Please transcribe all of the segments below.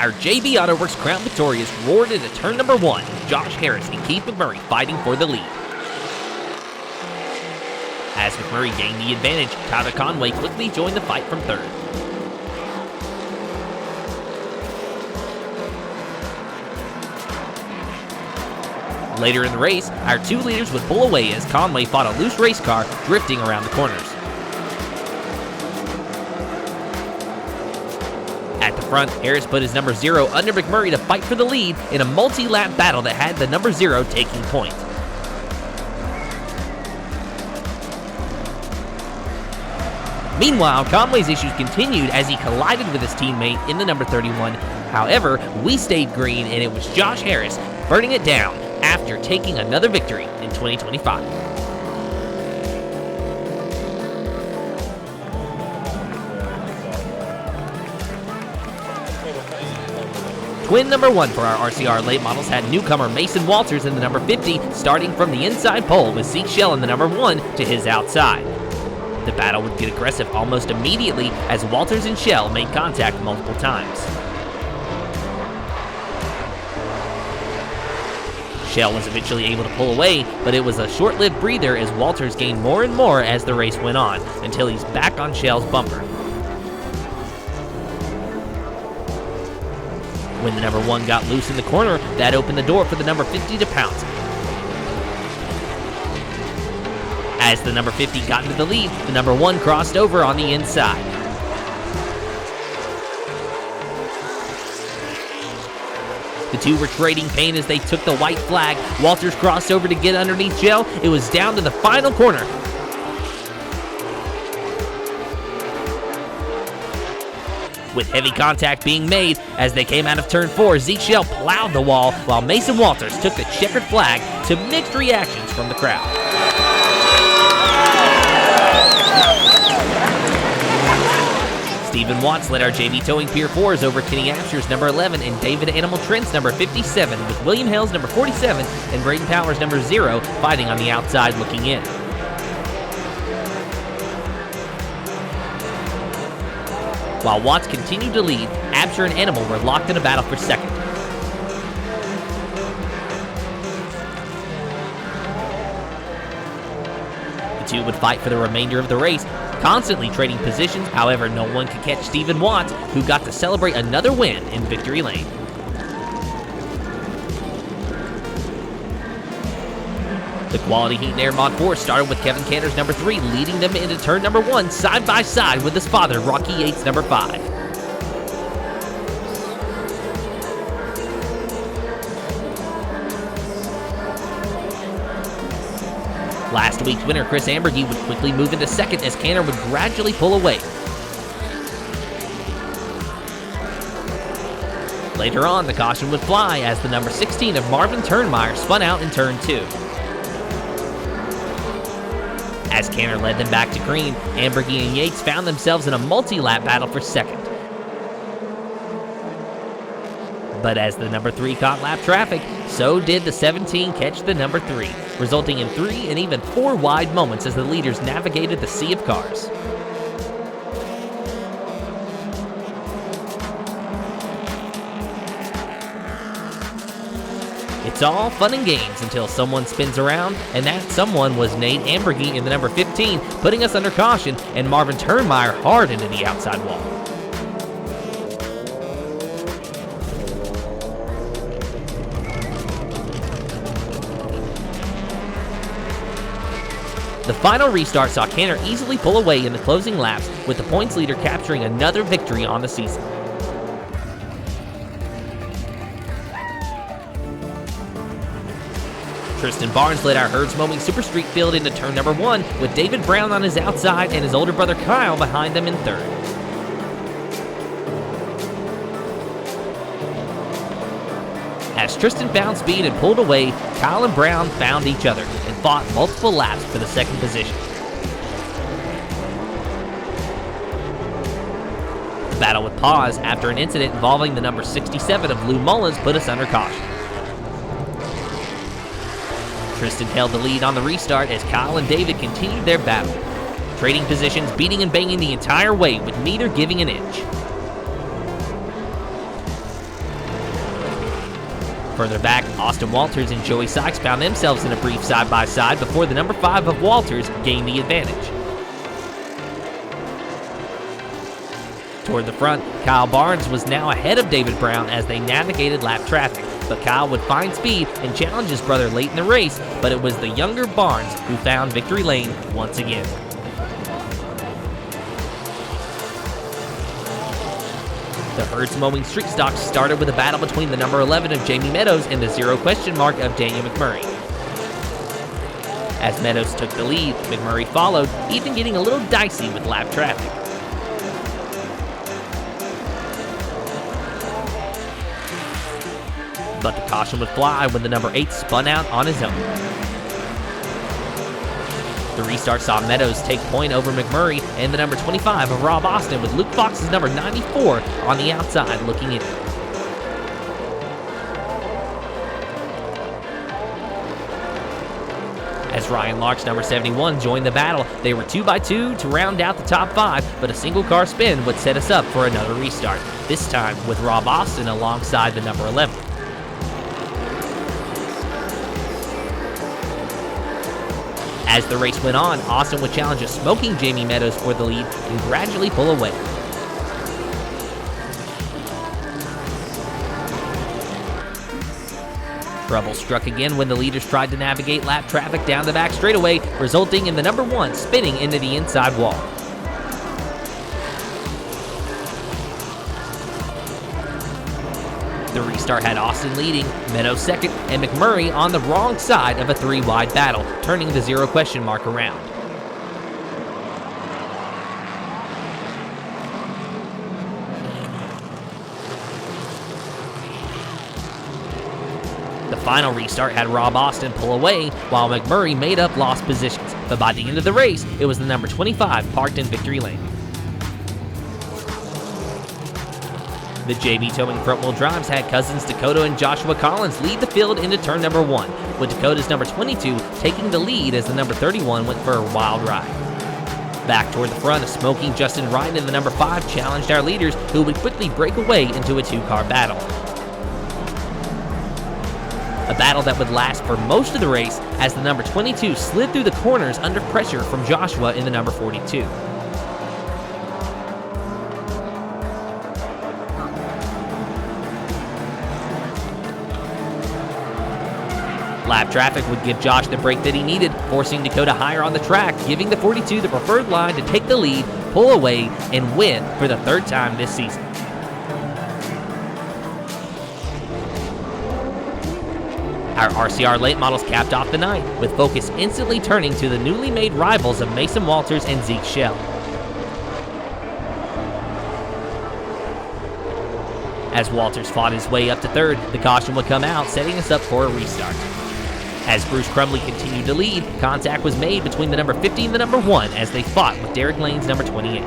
our JB Autoworks Crown Victorious roared into turn number 1, Josh Harris and Keith McMurray fighting for the lead. As McMurray gained the advantage, Tyler Conway quickly joined the fight from third. Later in the race, our 2 leaders would pull away as Conway fought a loose race car drifting around the corners. At the front, Harris put his number 0 under McMurray to fight for the lead in a multi-lap battle that had the number 0 taking point. Meanwhile, Conway's issues continued as he collided with his teammate in the number 31. However, we stayed green and it was Josh Harris burning it down after taking another victory in 2025. Twin number 1 for our RCR late models had newcomer Mason Walters in the number 50, starting from the inside pole with Zeke Shell in the number 1 to his outside. The battle would get aggressive almost immediately as Walters and Shell made contact multiple times. Shell was eventually able to pull away, but it was a short-lived breather as Walters gained more and more as the race went on, until he's back on Shell's bumper. When the number 1 got loose in the corner, that opened the door for the number 50 to pounce. As the number 50 got into the lead, the number 1 crossed over on the inside. The 2 were trading pain as they took the white flag. Walters crossed over to get underneath Shell. It was down to the final corner. With heavy contact being made as they came out of turn 4, Zeke Shell plowed the wall while Mason Walters took the checkered flag to mixed reactions from the crowd. Stephen Watts led our JV Towing Pier 4s over Kenny Absher's number 11 and David Animal Trent's number 57, with William Hale's number 47 and Braden Powers' number 0 fighting on the outside looking in. While Watts continued to lead, Absher and Animal were locked in a battle for second. The 2 would fight for the remainder of the race, constantly trading positions. However, no one could catch Stephen Watts, who got to celebrate another win in victory lane. The Quality Heat and Air Mod 4 started with Kevin Cantor's number 3, leading them into turn number 1 side by side with his father, Rocky Yates' number 5. Last week's winner, Chris Ambergy, would quickly move into second as Cantor would gradually pull away. Later on, the caution would fly as the number 16 of Marvin Turnmeyer spun out in turn 2. As Cantor led them back to green, Ambergy and Yates found themselves in a multi-lap battle for second. But as the number 3 caught lap traffic, so did the 17 catch the number 3, resulting in 3 and even 4 wide moments as the leaders navigated the sea of cars. It's all fun and games until someone spins around, and that someone was Nate Ambergy in the number 15, putting us under caution, and Marvin Turnmeyer hard into the outside wall. The final restart saw Cantor easily pull away in the closing laps, with the points leader capturing another victory on the season. Tristan Barnes led our Herds Mowing Super Street field into turn number 1, with David Brown on his outside and his older brother Kyle behind them in third. As Tristan found speed and pulled away, Kyle and Brown found each other and fought multiple laps for the second position. The battle would pause after an incident involving the number 67 of Lou Mullins put us under caution. Tristan held the lead on the restart as Kyle and David continued their battle, trading positions, beating and banging the entire way with neither giving an inch. Further back, Austin Walters and Joey Sykes found themselves in a brief side-by-side before the number 5 of Walters gained the advantage. Toward the front, Kyle Barnes was now ahead of David Brown as they navigated lap traffic, but Kyle would find speed and challenge his brother late in the race, but it was the younger Barnes who found victory lane once again. The Herd's Mowing Street Stock started with a battle between the number 11 of Jamie Meadows and the 0 question mark of Daniel McMurray. As Meadows took the lead, McMurray followed, even getting a little dicey with lap traffic. But the caution would fly when the number 8 spun out on his own. The restart saw Meadows take point over McMurray and the number 25 of Rob Austin, with Luke Fox's number 94 on the outside looking in. As Ryan Lark's number 71 joined the battle, they were 2x2 to round out the top 5, but a single car spin would set us up for another restart, this time with Rob Austin alongside the number 11. As the race went on, Austin would challenge a smoking Jamie Meadows for the lead and gradually pull away. Trouble struck again when the leaders tried to navigate lap traffic down the back straightaway, resulting in the number 1 spinning into the inside wall. The restart had Austin leading, Meadows second, and McMurray on the wrong side of a 3-wide battle, turning the 0 question mark around. The final restart had Rob Austin pull away, while McMurray made up lost positions, but by the end of the race, it was the number 25 parked in victory lane. The JB Towing front-wheel drives had Cousins Dakota and Joshua Collins lead the field into turn number 1, with Dakota's number 22 taking the lead as the number 31 went for a wild ride. Back toward the front, a smoking Justin Wright and the number 5 challenged our leaders, who would quickly break away into a 2-car battle. A battle that would last for most of the race as the number 22 slid through the corners under pressure from Joshua in the number 42. Lap traffic would give Josh the break that he needed, forcing Dakota higher on the track, giving the 42 the preferred line to take the lead, pull away, and win for the 3rd time this season. Our RCR late models capped off the night, with focus instantly turning to the newly made rivals of Mason Walters and Zeke Shell. As Walters fought his way up to 3rd, the caution would come out, setting us up for a restart. As Bruce Crumley continued to lead, contact was made between the number 50 and the number 1 as they fought with Derek Lane's number 28.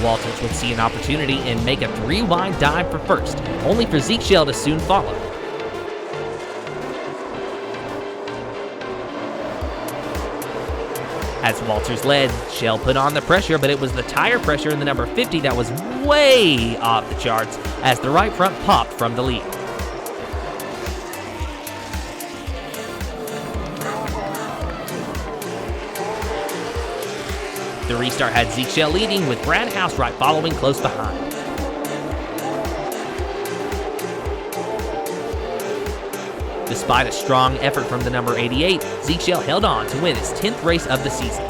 Walters would see an opportunity and make a 3-wide dive for first, only for Zeke Shell to soon follow. As Walters led, Shell put on the pressure, but it was the tire pressure in the number 50 that was way off the charts as the right front popped from the lead. The restart had Zeke Shell leading, with Brad Housewright following close behind. Despite a strong effort from the number 88, Zeke Shell held on to win his 10th race of the season.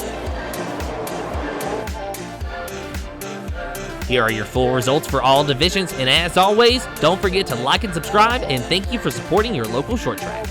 Here are your full results for all divisions, and as always, don't forget to like and subscribe, and thank you for supporting your local short track.